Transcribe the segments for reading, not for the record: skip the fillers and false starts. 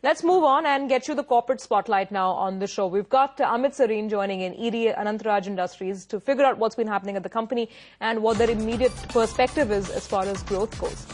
Let's move on and get you the corporate spotlight now on the show. We've got Amit Sareen joining in, ED Anant Raj Industries, to figure out what's been happening at the company and what their immediate perspective is as far as growth goes.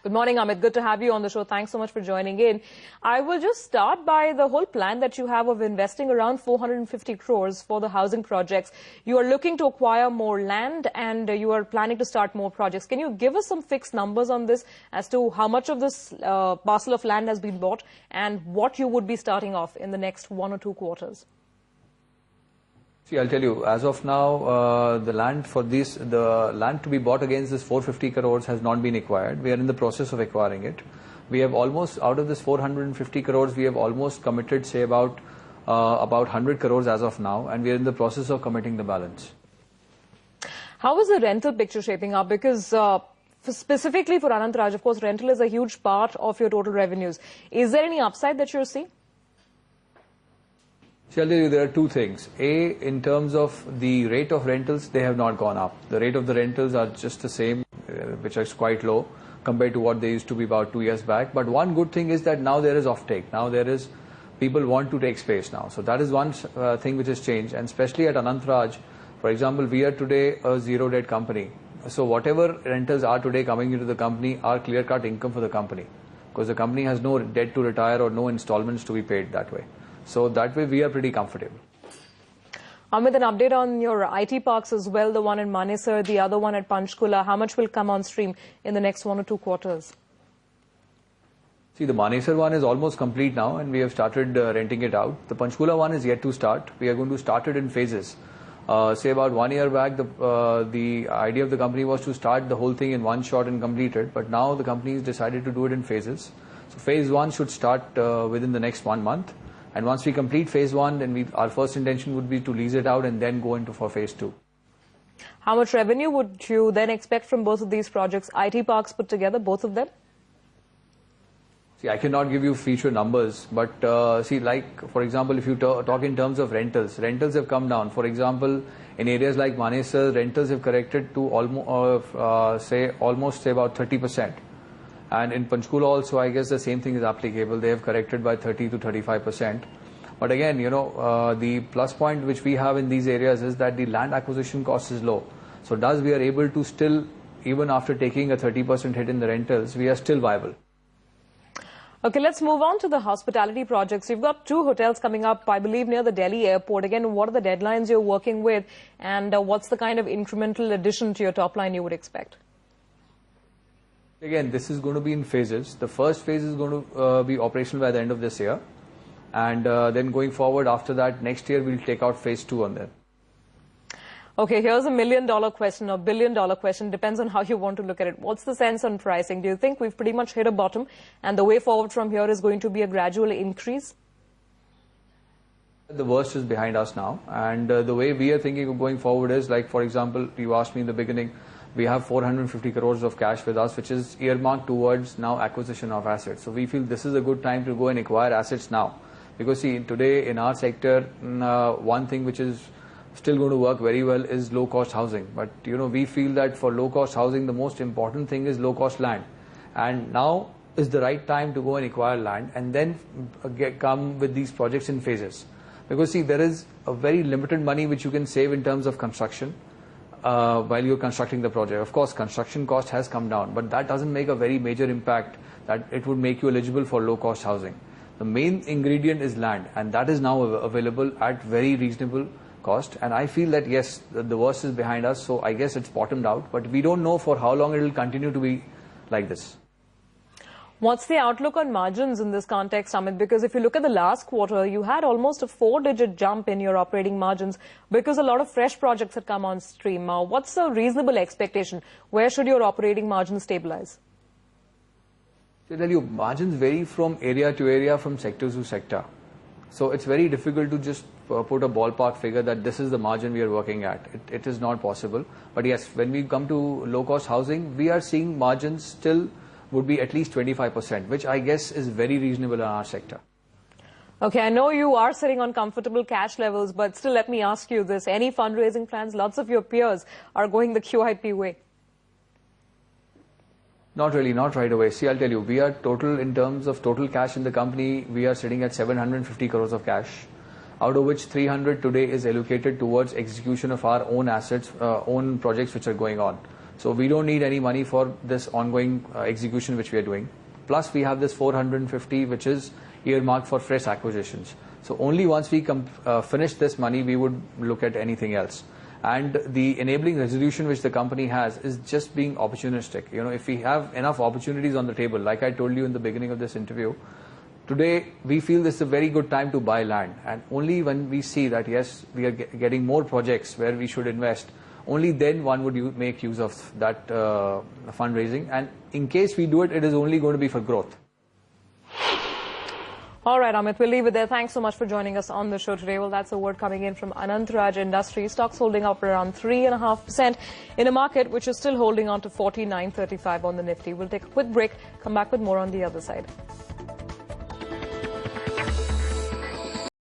Good morning, Amit. Good to have you on the show. Thanks so much for joining in. I will just start by the whole plan that you have of investing around 450 crores for the housing projects. You are looking to acquire more land and you are planning to start more projects. Can you give us some fixed numbers on this as to how much of this parcel of land has been bought and what you would be starting off in the next 1 or 2 quarters? See, I'll tell you, as of now, the land to be bought against this 450 crores has not been acquired. We are in the process of acquiring it. We have almost, out of this 450 crores, we have almost committed, say, about 100 crores as of now, and we are in the process of committing the balance. How is the rental picture shaping up? Because specifically for Anant Raj, of course, rental is a huge part of your total revenues. Is there any upside that you're seeing? See, I'll tell you, there are two things. A, in terms of the rate of rentals, they have not gone up. The rate of the rentals are just the same, which is quite low compared to what they used to be about 2 years back. But one good thing is that now there is offtake. Now there is, people want to take space now. So that is one thing which has changed. And especially at Anant Raj, for example, we are today a zero debt company. So whatever rentals are today coming into the company are clear-cut income for the company. Because the company has no debt to retire or no installments to be paid that way. So that way we are pretty comfortable. Amit, an update on your IT parks as well, the one in Manesar, the other one at Panchkula. How much will come on stream in the next 1 or 2 quarters? See, the Manesar one is almost complete now and we have started renting it out. The Panchkula one is yet to start. We are going to start it in phases. Say about 1 year back, the idea of the company was to start the whole thing in one shot and complete it. But now the company has decided to do it in phases. So phase 1 should start within the next 1 month. And once we complete phase 1, then our first intention would be to lease it out and then go into for phase 2. How much revenue would you then expect from both of these projects, IT parks put together, both of them? See, I cannot give you future numbers, but see, like, for example, if you talk in terms of rentals have come down. For example, in areas like Manesar, rentals have corrected to almost, say about 30%. And in Panchkula also, I guess the same thing is applicable. They have corrected by 30 to 35%. But again, you know, the plus point which we have in these areas is that the land acquisition cost is low. So thus we are able to still, even after taking a 30% hit in the rentals, we are still viable. Okay, let's move on to the hospitality projects. You've got 2 hotels coming up, I believe, near the Delhi airport. Again, what are the deadlines you're working with and what's the kind of incremental addition to your top line you would expect? Again, this is going to be in phases. The first phase is going to be operational by the end of this year. And then going forward after that, next year we'll take out phase 2 on that. Okay, here's a $1 million question or $1 billion question. Depends on how you want to look at it. What's the sense on pricing? Do you think we've pretty much hit a bottom and the way forward from here is going to be a gradual increase? The worst is behind us now. And the way we are thinking of going forward is, like, for example, you asked me in the beginning, we have 450 crores of cash with us, which is earmarked towards now acquisition of assets. So we feel this is a good time to go and acquire assets now. Because see, today in our sector, one thing which is still going to work very well is low-cost housing. But, you know, we feel that for low-cost housing, the most important thing is low-cost land. And now is the right time to go and acquire land and then come with these projects in phases. Because see, there is a very limited money which you can save in terms of construction. While you're constructing the project. Of course, construction cost has come down, but that doesn't make a very major impact that it would make you eligible for low-cost housing. The main ingredient is land, and that is now available at very reasonable cost. And I feel that, yes, the worst is behind us, so I guess it's bottomed out, but we don't know for how long it will continue to be like this. What's the outlook on margins in this context, Amit? Because if you look at the last quarter, you had almost a 4-digit jump in your operating margins because a lot of fresh projects had come on stream. What's a reasonable expectation? Where should your operating margins stabilize? I tell you, margins vary from area to area, from sector to sector. So it's very difficult to just put a ballpark figure that this is the margin we are working at. It is not possible. But yes, when we come to low-cost housing, we are seeing margins still would be at least 25%, which I guess is very reasonable in our sector. Okay, I know you are sitting on comfortable cash levels, but still let me ask you this. Any fundraising plans? Lots of your peers are going the QIP way. Not really, not right away. See, I'll tell you, we are total, in terms of total cash in the company, we are sitting at 750 crores of cash, out of which 300 today is allocated towards execution of our own assets, own projects which are going on. So we don't need any money for this ongoing execution which we are doing. Plus we have this 450 which is earmarked for fresh acquisitions. So only once we finish this money, we would look at anything else. And the enabling resolution which the company has is just being opportunistic. You know, if we have enough opportunities on the table, like I told you in the beginning of this interview, today we feel this is a very good time to buy land. And only when we see that, yes, we are getting more projects where we should invest, only then one would make use of that fundraising. And in case we do it, it is only going to be for growth. All right, Amit, we'll leave it there. Thanks so much for joining us on the show today. Well, that's a word coming in from Anant Raj Industries. Stocks holding up around 3.5% in a market which is still holding on to 49.35 on the Nifty. We'll take a quick break, come back with more on the other side.